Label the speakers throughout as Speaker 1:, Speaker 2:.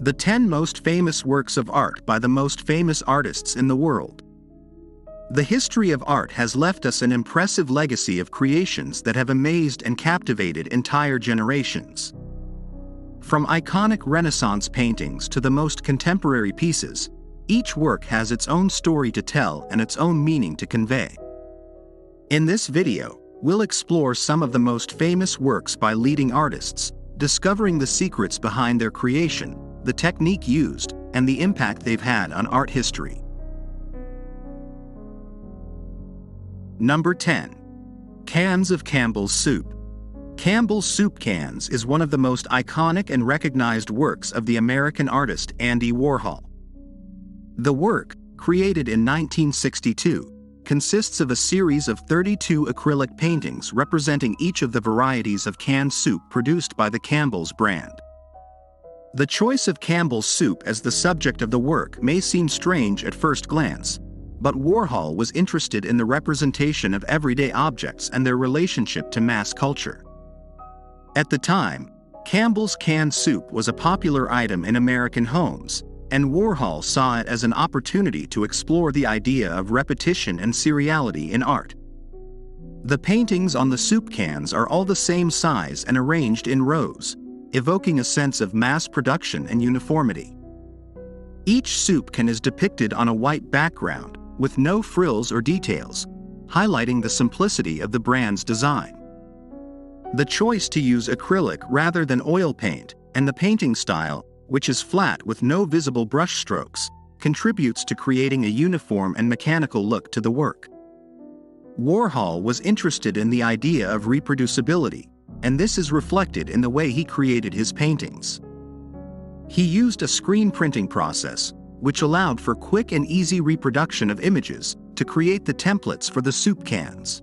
Speaker 1: The 10 most famous works of art by the most famous artists in the world. The history of art has left us an impressive legacy of creations that have amazed and captivated entire generations. From iconic Renaissance paintings to the most contemporary pieces, each work has its own story to tell and its own meaning to convey. In this video, we'll explore some of the most famous works by leading artists, discovering the secrets behind their creation, the technique used, and the impact they've had on art history. Number 10. Cans of Campbell's Soup. Campbell's Soup Cans is one of the most iconic and recognized works of the American artist Andy Warhol. The work, created in 1962, consists of a series of 32 acrylic paintings representing each of the varieties of canned soup produced by the Campbell's brand. The choice of Campbell's soup as the subject of the work may seem strange at first glance, but Warhol was interested in the representation of everyday objects and their relationship to mass culture. At the time, Campbell's canned soup was a popular item in American homes, and Warhol saw it as an opportunity to explore the idea of repetition and seriality in art. The paintings on the soup cans are all the same size and arranged in rows, evoking a sense of mass production and uniformity. Each soup can is depicted on a white background, with no frills or details, highlighting the simplicity of the brand's design. The choice to use acrylic rather than oil paint, and the painting style, which is flat with no visible brush strokes, contributes to creating a uniform and mechanical look to the work. Warhol was interested in the idea of reproducibility, and this is reflected in the way he created his paintings. He used a screen printing process, which allowed for quick and easy reproduction of images to create the templates for the soup cans.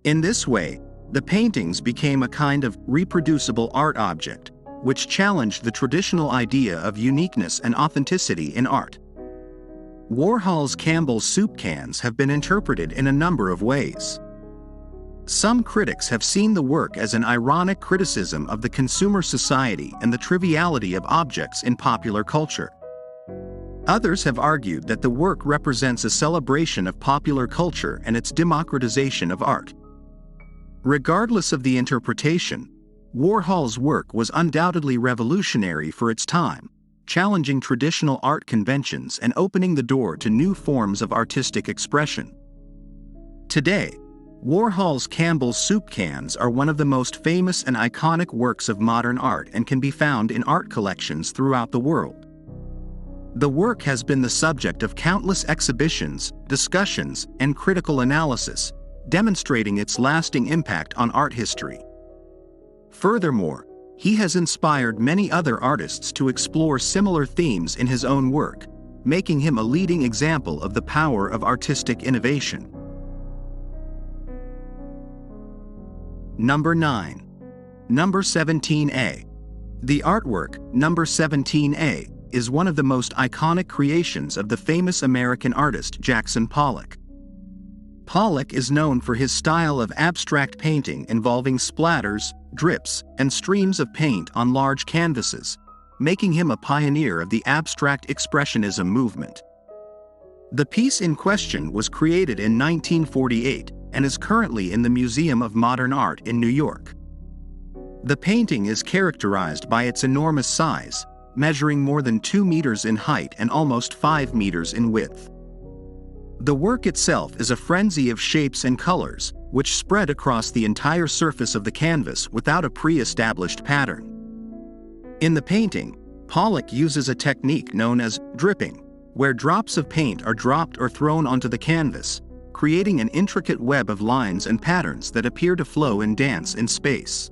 Speaker 1: In this way, the paintings became a kind of reproducible art object, which challenged the traditional idea of uniqueness and authenticity in art. Warhol's Campbell's soup cans have been interpreted in a number of ways. Some critics have seen the work as an ironic criticism of the consumer society and the triviality of objects in popular culture. Others have argued that the work represents a celebration of popular culture and its democratization of art. Regardless of the interpretation, Warhol's work was undoubtedly revolutionary for its time, challenging traditional art conventions and opening the door to new forms of artistic expression. Today, Warhol's Campbell's soup cans are one of the most famous and iconic works of modern art and can be found in art collections throughout the world. The work has been the subject of countless exhibitions, discussions, and critical analysis, demonstrating its lasting impact on art history. Furthermore, he has inspired many other artists to explore similar themes in his own work, making him a leading example of the power of artistic innovation. Number 9. Number 17A. The artwork, Number 17A, is one of the most iconic creations of the famous American artist Jackson Pollock. Pollock is known for his style of abstract painting involving splatters, drips, and streams of paint on large canvases, making him a pioneer of the abstract expressionism movement. The piece in question was created in 1948 and is currently in the Museum of Modern Art in New York. The painting is characterized by its enormous size, measuring more than 2 meters in height and almost 5 meters in width. The work itself is a frenzy of shapes and colors, which spread across the entire surface of the canvas without a pre-established pattern. In the painting, Pollock uses a technique known as dripping, where drops of paint are dropped or thrown onto the canvas, creating an intricate web of lines and patterns that appear to flow and dance in space.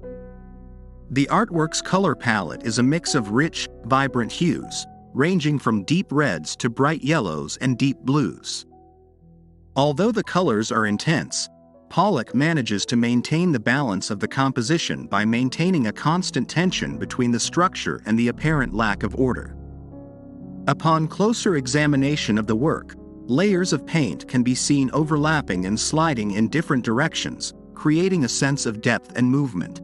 Speaker 1: The artwork's color palette is a mix of rich, vibrant hues, ranging from deep reds to bright yellows and deep blues. Although the colors are intense, Pollock manages to maintain the balance of the composition by maintaining a constant tension between the structure and the apparent lack of order. Upon closer examination of the work, layers of paint can be seen overlapping and sliding in different directions, creating a sense of depth and movement.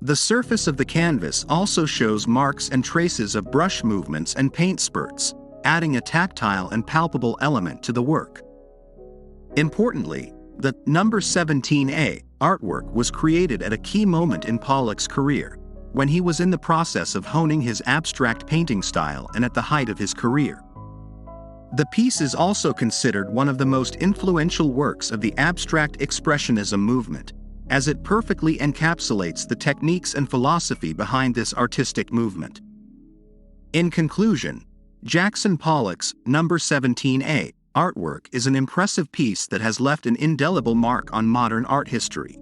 Speaker 1: The surface of the canvas also shows marks and traces of brush movements and paint spurts, adding a tactile and palpable element to the work. Importantly, the number 17A artwork was created at a key moment in Pollock's career, when he was in the process of honing his abstract painting style and at the height of his career. The piece is also considered one of the most influential works of the abstract expressionism movement, as it perfectly encapsulates the techniques and philosophy behind this artistic movement. In conclusion, Jackson Pollock's number 17A artwork is an impressive piece that has left an indelible mark on modern art history.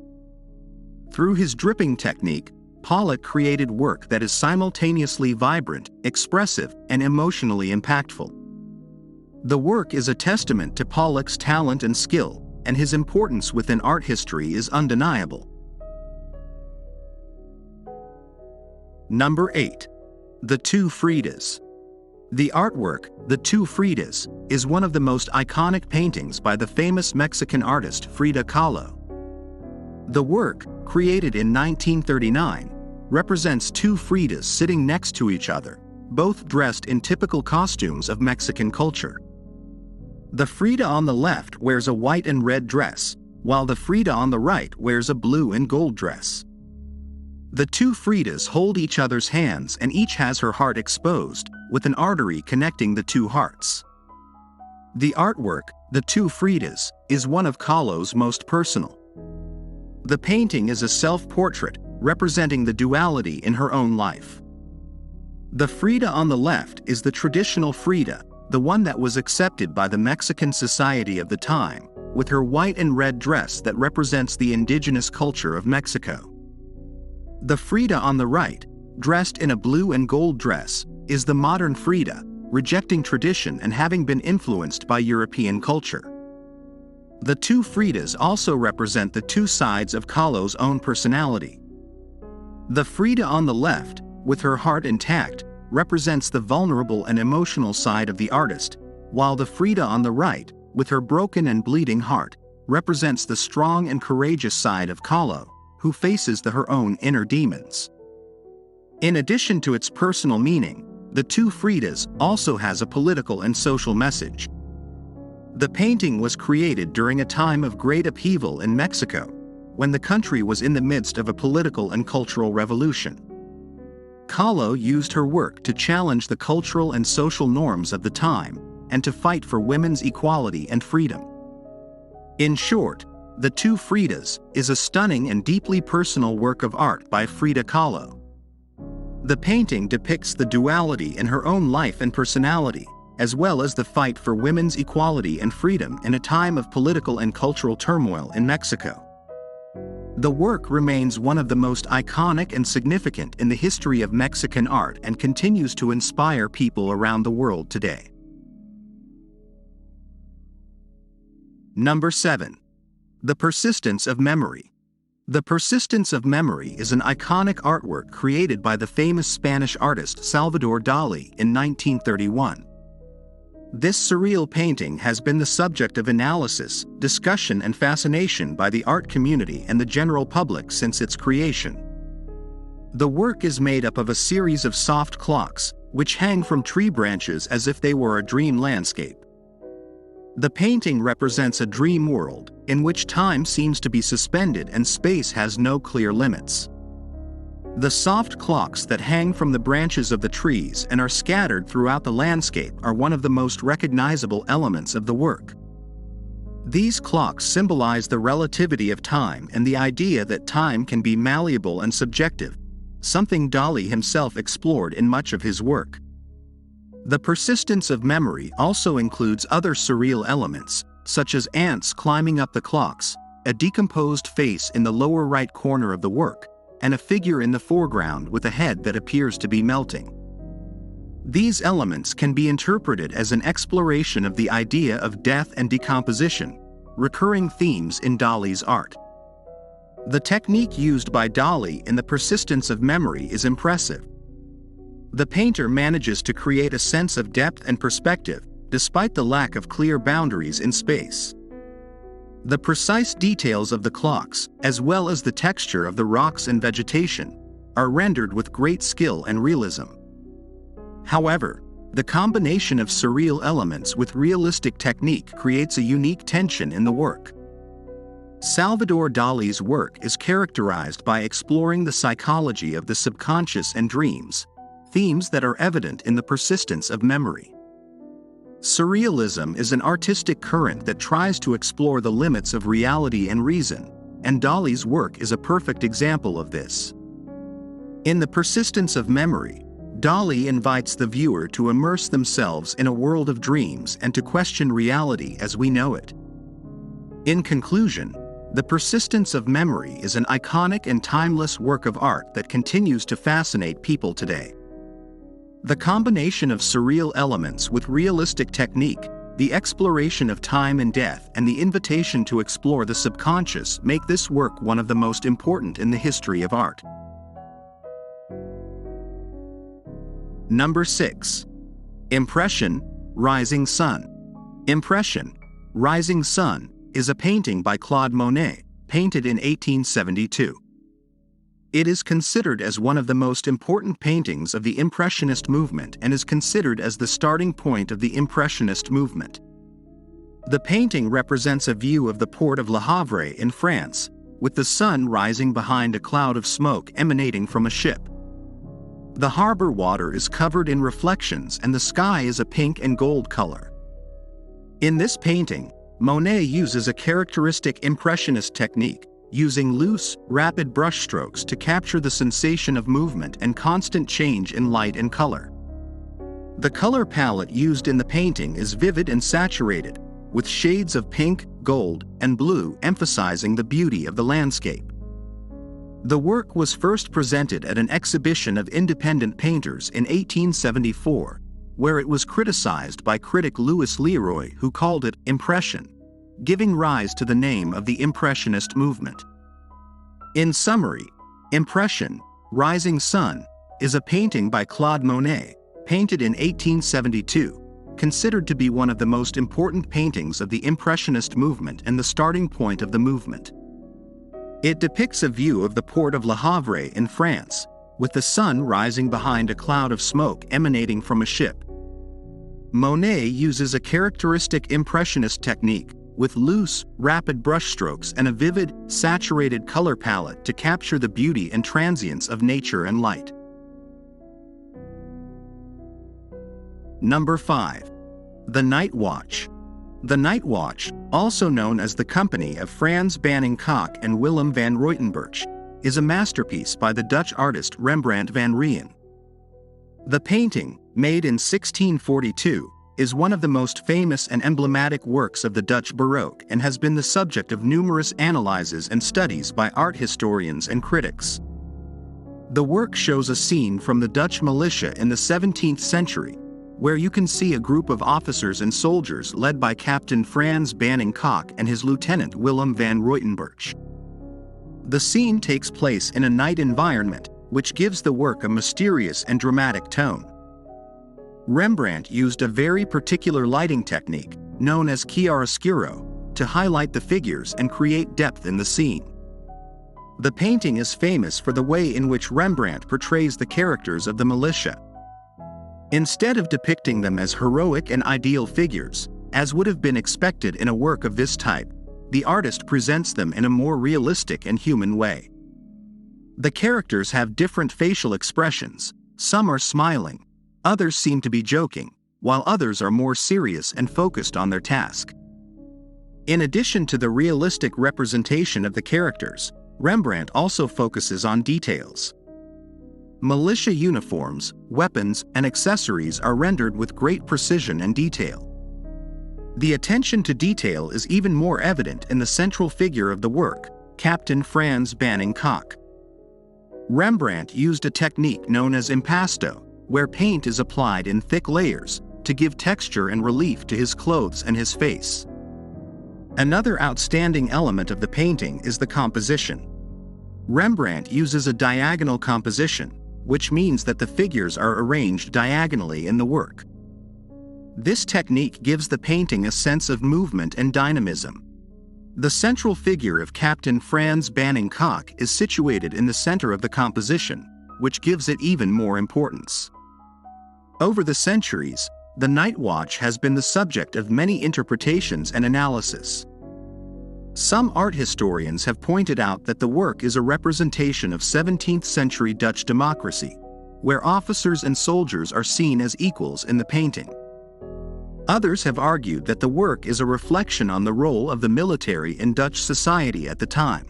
Speaker 1: Through his dripping technique, Pollock created work that is simultaneously vibrant, expressive, and emotionally impactful. The work is a testament to Pollock's talent and skill, and his importance within art history is undeniable. Number 8. The Two Fridas. The artwork, The Two Fridas, is one of the most iconic paintings by the famous Mexican artist Frida Kahlo. The work, created in 1939, represents two Fridas sitting next to each other, both dressed in typical costumes of Mexican culture. The Frida on the left wears a white and red dress, while the Frida on the right wears a blue and gold dress. The two Fridas hold each other's hands and each has her heart exposed, with an artery connecting the two hearts. The artwork, The Two Fridas, is one of Kahlo's most personal. The painting is a self-portrait, representing the duality in her own life. The Frida on the left is the traditional Frida, the one that was accepted by the Mexican society of the time, with her white and red dress that represents the indigenous culture of Mexico. The Frida on the right, dressed in a blue and gold dress, is the modern Frida, rejecting tradition and having been influenced by European culture. The two Fridas also represent the two sides of Kahlo's own personality. The Frida on the left, with her heart intact, represents the vulnerable and emotional side of the artist, while the Frida on the right, with her broken and bleeding heart, represents the strong and courageous side of Kahlo, who faces her own inner demons. In addition to its personal meaning, The Two Fridas also has a political and social message. The painting was created during a time of great upheaval in Mexico, when the country was in the midst of a political and cultural revolution. Kahlo used her work to challenge the cultural and social norms of the time, and to fight for women's equality and freedom. In short, The Two Fridas is a stunning and deeply personal work of art by Frida Kahlo. The painting depicts the duality in her own life and personality, as well as the fight for women's equality and freedom in a time of political and cultural turmoil in Mexico. The work remains one of the most iconic and significant in the history of Mexican art and continues to inspire people around the world today. Number 7. The Persistence of Memory. The Persistence of Memory is an iconic artwork created by the famous Spanish artist Salvador Dalí in 1931. This surreal painting has been the subject of analysis, discussion, and fascination by the art community and the general public since its creation. The work is made up of a series of soft clocks, which hang from tree branches as if they were a dream landscape. The painting represents a dream world, in which time seems to be suspended and space has no clear limits. The soft clocks that hang from the branches of the trees and are scattered throughout the landscape are one of the most recognizable elements of the work. These clocks symbolize the relativity of time and the idea that time can be malleable and subjective, something Dalí himself explored in much of his work. The persistence of memory also includes other surreal elements, such as ants climbing up the clocks, a decomposed face in the lower right corner of the work, and a figure in the foreground with a head that appears to be melting. These elements can be interpreted as an exploration of the idea of death and decomposition, recurring themes in Dalí's art. The technique used by Dalí in The Persistence of Memory is impressive. The painter manages to create a sense of depth and perspective, despite the lack of clear boundaries in space. The precise details of the clocks, as well as the texture of the rocks and vegetation, are rendered with great skill and realism. However, the combination of surreal elements with realistic technique creates a unique tension in the work. Salvador Dali's work is characterized by exploring the psychology of the subconscious and dreams, themes that are evident in the persistence of memory. Surrealism is an artistic current that tries to explore the limits of reality and reason, and Dali's work is a perfect example of this. In the persistence of memory, Dali invites the viewer to immerse themselves in a world of dreams and to question reality as we know it. In conclusion, the persistence of memory is an iconic and timeless work of art that continues to fascinate people today. The combination of surreal elements with realistic technique, the exploration of time and death, and the invitation to explore the subconscious make this work one of the most important in the history of art. Number 6. Impression, Rising Sun. Impression, Rising Sun is a painting by Claude Monet, painted in 1872. It is considered as one of the most important paintings of the Impressionist movement and is considered as the starting point of the Impressionist movement. The painting represents a view of the port of Le Havre in France, with the sun rising behind a cloud of smoke emanating from a ship. The harbor water is covered in reflections and the sky is a pink and gold color. In this painting, Monet uses a characteristic Impressionist technique, using loose, rapid brushstrokes to capture the sensation of movement and constant change in light and color. The color palette used in the painting is vivid and saturated, with shades of pink, gold, and blue emphasizing the beauty of the landscape. The work was first presented at an exhibition of independent painters in 1874, where it was criticized by critic Louis Leroy, who called it impression, giving rise to the name of the Impressionist movement. In summary, Impression, Rising Sun, is a painting by Claude Monet, painted in 1872, considered to be one of the most important paintings of the Impressionist movement and the starting point of the movement. It depicts a view of the port of Le Havre in France, with the sun rising behind a cloud of smoke emanating from a ship. Monet uses a characteristic Impressionist technique, with loose, rapid brushstrokes and a vivid, saturated color palette to capture the beauty and transience of nature and light. Number 5. The Night Watch. The Night Watch, also known as the Company of Frans Banning Kock and Willem van Ruytenburch, is a masterpiece by the Dutch artist Rembrandt van Rijn. The painting, made in 1642, is one of the most famous and emblematic works of the Dutch Baroque and has been the subject of numerous analyses and studies by art historians and critics. The work shows a scene from the Dutch militia in the 17th century, where you can see a group of officers and soldiers led by Captain Frans Banning Kock and his lieutenant Willem van Ruytenburch. The scene takes place in a night environment, which gives the work a mysterious and dramatic tone. Rembrandt used a very particular lighting technique, known as chiaroscuro, to highlight the figures and create depth in the scene. The painting is famous for the way in which Rembrandt portrays the characters of the militia. Instead of depicting them as heroic and ideal figures, as would have been expected in a work of this type, the artist presents them in a more realistic and human way. The characters have different facial expressions. Some are smiling, others seem to be joking, while others are more serious and focused on their task. In addition to the realistic representation of the characters, Rembrandt also focuses on details. Militia uniforms, weapons, and accessories are rendered with great precision and detail. The attention to detail is even more evident in the central figure of the work, Captain Frans Banning Kock. Rembrandt used a technique known as impasto, where paint is applied in thick layers, to give texture and relief to his clothes and his face. Another outstanding element of the painting is the composition. Rembrandt uses a diagonal composition, which means that the figures are arranged diagonally in the work. This technique gives the painting a sense of movement and dynamism. The central figure of Captain Frans Banning Kock is situated in the center of the composition, which gives it even more importance. Over the centuries, the night watch has been the subject of many interpretations and analysis. Some art historians have pointed out that the work is a representation of 17th-century Dutch democracy, where officers and soldiers are seen as equals in the painting. Others have argued that the work is a reflection on the role of the military in Dutch society at the time.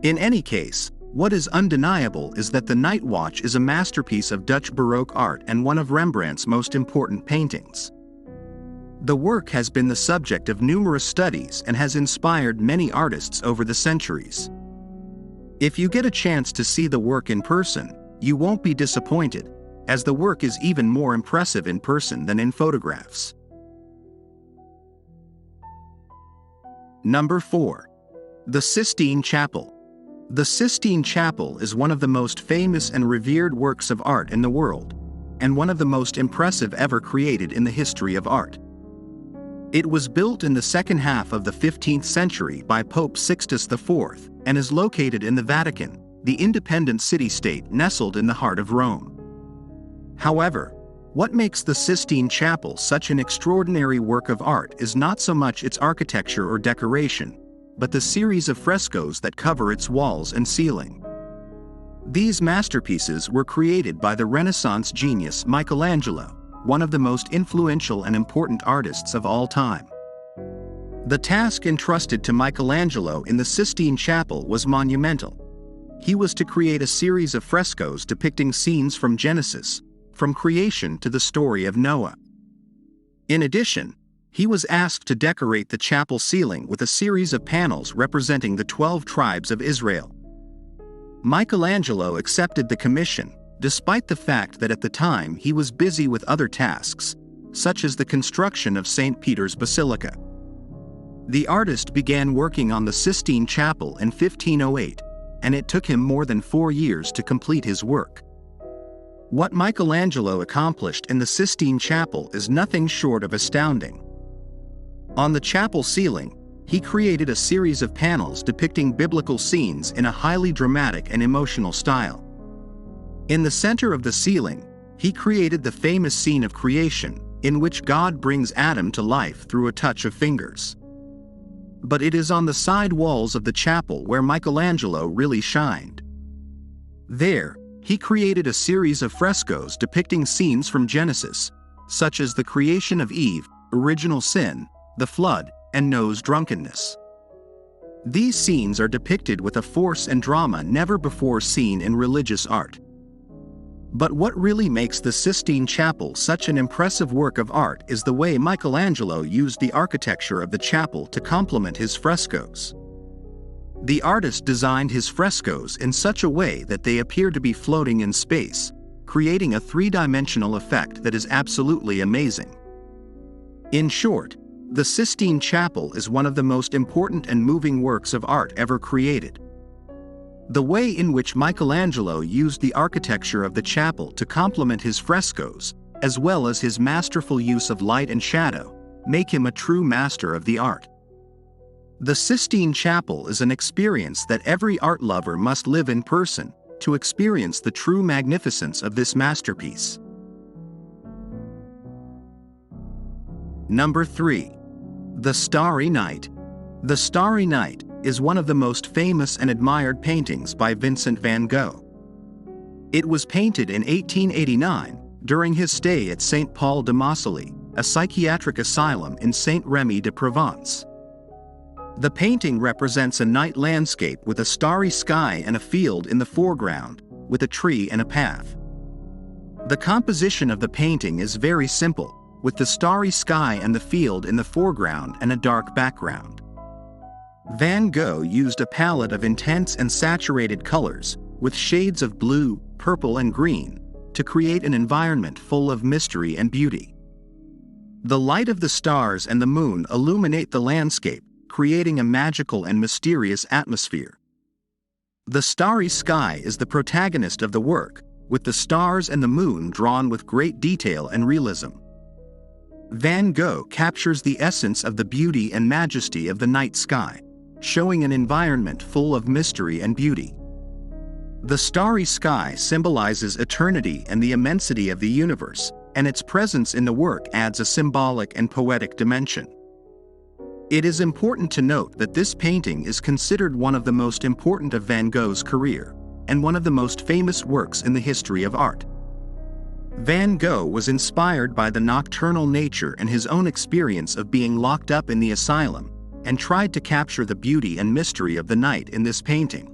Speaker 1: In any case, what is undeniable is that the Night Watch is a masterpiece of Dutch Baroque art and one of Rembrandt's most important paintings. The work has been the subject of numerous studies and has inspired many artists over the centuries. If you get a chance to see the work in person, you won't be disappointed, as the work is even more impressive in person than in photographs. Number 4. The Sistine Chapel. The Sistine Chapel is one of the most famous and revered works of art in the world, and one of the most impressive ever created in the history of art. It was built in the second half of the 15th century by Pope Sixtus IV and is located in the Vatican, the independent city-state nestled in the heart of Rome. However, what makes the Sistine Chapel such an extraordinary work of art is not so much its architecture or decoration, but the series of frescoes that cover its walls and ceiling. These masterpieces were created by the Renaissance genius Michelangelo, one of the most influential and important artists of all time. The task entrusted to Michelangelo in the Sistine Chapel was monumental. He was to create a series of frescoes depicting scenes from Genesis, from creation to the story of Noah. In addition, he was asked to decorate the chapel ceiling with a series of panels representing the 12 tribes of Israel. Michelangelo accepted the commission, despite the fact that at the time he was busy with other tasks, such as the construction of St. Peter's Basilica. The artist began working on the Sistine Chapel in 1508, and it took him more than 4 years to complete his work. What Michelangelo accomplished in the Sistine Chapel is nothing short of astounding. On the chapel ceiling, he created a series of panels depicting biblical scenes in a highly dramatic and emotional style. In the center of the ceiling, he created the famous scene of creation, in which God brings Adam to life through a touch of fingers. But it is on the side walls of the chapel where Michelangelo really shined. There, he created a series of frescoes depicting scenes from Genesis, such as the creation of Eve, original sin, the flood, and Noah's drunkenness. These scenes are depicted with a force and drama never before seen in religious art. But what really makes the Sistine Chapel such an impressive work of art is the way Michelangelo used the architecture of the chapel to complement his frescoes. The artist designed his frescoes in such a way that they appear to be floating in space, creating a three-dimensional effect that is absolutely amazing. In short, the Sistine Chapel is one of the most important and moving works of art ever created. The way in which Michelangelo used the architecture of the chapel to complement his frescoes, as well as his masterful use of light and shadow, make him a true master of the art. The Sistine Chapel is an experience that every art lover must live in person to experience the true magnificence of this masterpiece. Number 3. The Starry Night. The Starry Night is one of the most famous and admired paintings by Vincent van Gogh. It was painted in 1889 during his stay at St. Paul de Mausolée, a psychiatric asylum in Saint-Rémy-de-Provence. The painting represents a night landscape with a starry sky and a field in the foreground, with a tree and a path. The composition of the painting is very simple, with the starry sky and the field in the foreground and a dark background. Van Gogh used a palette of intense and saturated colors, with shades of blue, purple and green, to create an environment full of mystery and beauty. The light of the stars and the moon illuminate the landscape, creating a magical and mysterious atmosphere. The starry sky is the protagonist of the work, with the stars and the moon drawn with great detail and realism. Van Gogh captures the essence of the beauty and majesty of the night sky, showing an environment full of mystery and beauty. The starry sky symbolizes eternity and the immensity of the universe, and its presence in the work adds a symbolic and poetic dimension. It is important to note that this painting is considered one of the most important of Van Gogh's career, and one of the most famous works in the history of art. Van Gogh was inspired by the nocturnal nature and his own experience of being locked up in the asylum, and tried to capture the beauty and mystery of the night in this painting.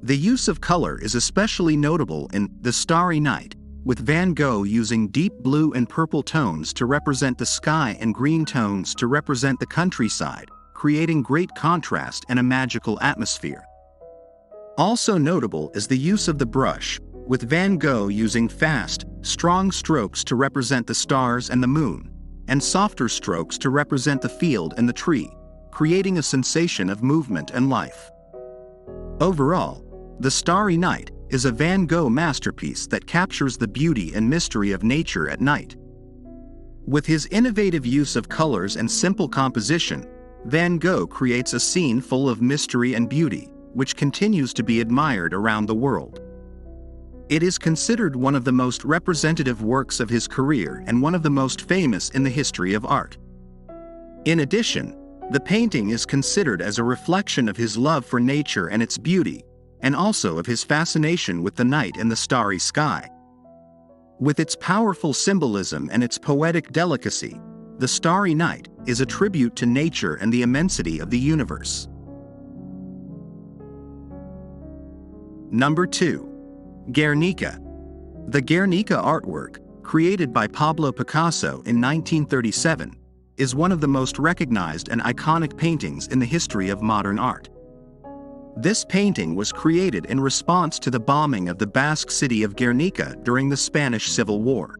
Speaker 1: The use of color is especially notable in The Starry Night, with Van Gogh using deep blue and purple tones to represent the sky and green tones to represent the countryside, creating great contrast and a magical atmosphere. Also notable is the use of the brush, with Van Gogh using fast, strong strokes to represent the stars and the moon, and softer strokes to represent the field and the tree, creating a sensation of movement and life. Overall, The Starry Night is a Van Gogh masterpiece that captures the beauty and mystery of nature at night. With his innovative use of colors and simple composition, Van Gogh creates a scene full of mystery and beauty, which continues to be admired around the world. It is considered one of the most representative works of his career and one of the most famous in the history of art. In addition, the painting is considered as a reflection of his love for nature and its beauty, and also of his fascination with the night and the starry sky. With its powerful symbolism and its poetic delicacy, The Starry Night is a tribute to nature and the immensity of the universe. Number 2. Guernica. The Guernica artwork, created by Pablo Picasso in 1937, is one of the most recognized and iconic paintings in the history of modern art. This painting was created in response to the bombing of the Basque city of Guernica during the Spanish Civil War.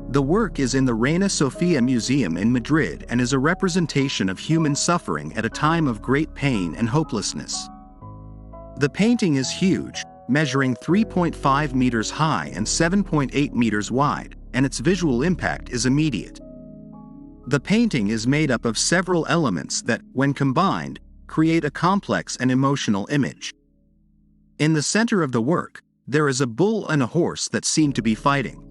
Speaker 1: The work is in the Reina Sofia Museum in Madrid and is a representation of human suffering at a time of great pain and hopelessness. The painting is huge, measuring 3.5 meters high and 7.8 meters wide, and its visual impact is immediate. The painting is made up of several elements that, when combined, create a complex and emotional image. In the center of the work, there is a bull and a horse that seem to be fighting.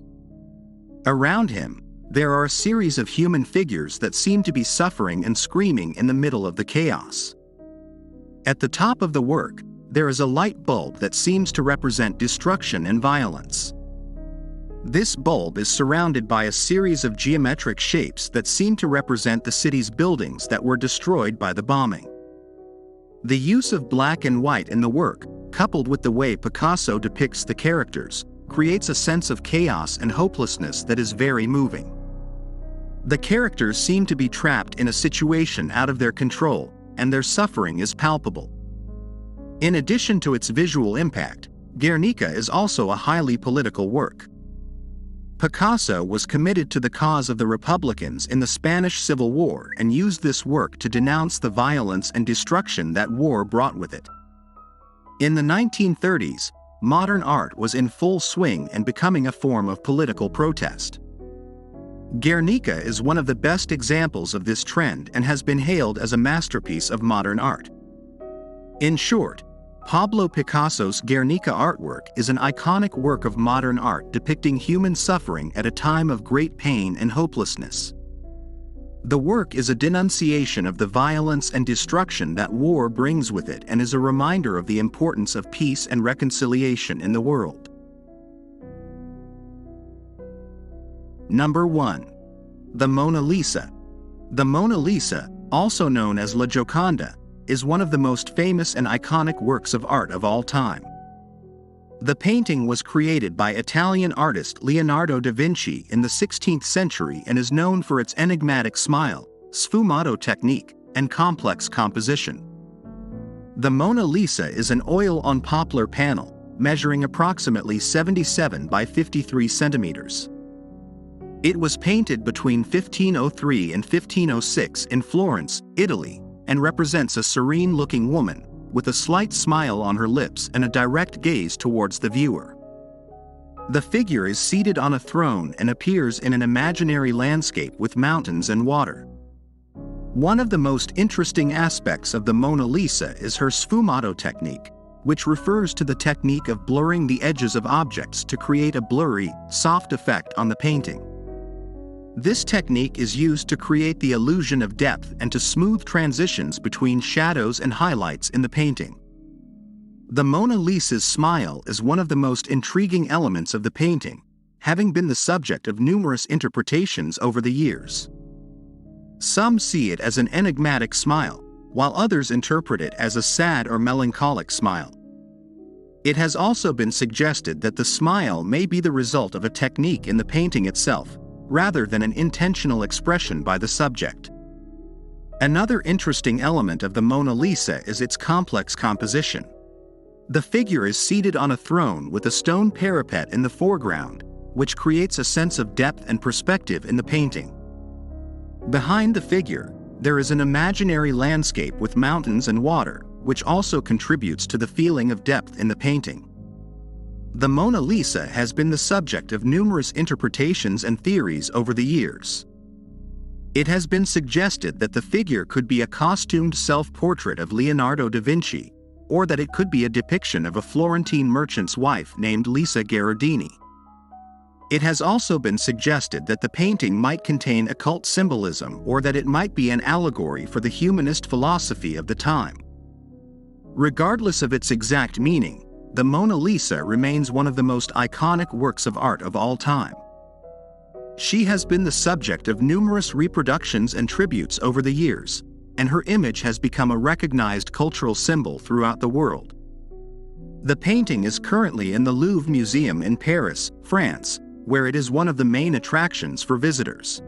Speaker 1: Around him, there are a series of human figures that seem to be suffering and screaming in the middle of the chaos. At the top of the work, there is a light bulb that seems to represent destruction and violence. This bulb is surrounded by a series of geometric shapes that seem to represent the city's buildings that were destroyed by the bombing. The use of black and white in the work, coupled with the way Picasso depicts the characters, creates a sense of chaos and hopelessness that is very moving. The characters seem to be trapped in a situation out of their control, and their suffering is palpable. In addition to its visual impact, Guernica is also a highly political work. Picasso was committed to the cause of the Republicans in the Spanish Civil War and used this work to denounce the violence and destruction that war brought with it. In the 1930s, modern art was in full swing and becoming a form of political protest. Guernica is one of the best examples of this trend and has been hailed as a masterpiece of modern art. In short, Pablo Picasso's Guernica artwork is an iconic work of modern art depicting human suffering at a time of great pain and hopelessness. The work is a denunciation of the violence and destruction that war brings with it and is a reminder of the importance of peace and reconciliation in the world. Number 1. The Mona Lisa. The Mona Lisa, also known as La Gioconda, is one of the most famous and iconic works of art of all time. The painting was created by Italian artist Leonardo da Vinci in the 16th century and is known for its enigmatic smile, sfumato technique, and complex composition. The Mona Lisa is an oil-on poplar panel, measuring approximately 77 by 53 centimeters. It was painted between 1503 and 1506 in Florence, Italy, and represents a serene-looking woman, with a slight smile on her lips and a direct gaze towards the viewer. The figure is seated on a throne and appears in an imaginary landscape with mountains and water. One of the most interesting aspects of the Mona Lisa is her sfumato technique, which refers to the technique of blurring the edges of objects to create a blurry, soft effect on the painting. This technique is used to create the illusion of depth and to smooth transitions between shadows and highlights in the painting. The Mona Lisa's smile is one of the most intriguing elements of the painting, having been the subject of numerous interpretations over the years. Some see it as an enigmatic smile, while others interpret it as a sad or melancholic smile. It has also been suggested that the smile may be the result of a technique in the painting itself, rather than an intentional expression by the subject. Another interesting element of the Mona Lisa is its complex composition. The figure is seated on a throne with a stone parapet in the foreground, which creates a sense of depth and perspective in the painting. Behind the figure, there is an imaginary landscape with mountains and water, which also contributes to the feeling of depth in the painting. The Mona Lisa has been the subject of numerous interpretations and theories over the years. It has been suggested that the figure could be a costumed self-portrait of Leonardo da Vinci, or that it could be a depiction of a Florentine merchant's wife named Lisa Gherardini. It has also been suggested that the painting might contain occult symbolism or that it might be an allegory for the humanist philosophy of the time. Regardless of its exact meaning, the Mona Lisa remains one of the most iconic works of art of all time. She has been the subject of numerous reproductions and tributes over the years, and her image has become a recognized cultural symbol throughout the world. The painting is currently in the Louvre Museum in Paris, France, where it is one of the main attractions for visitors.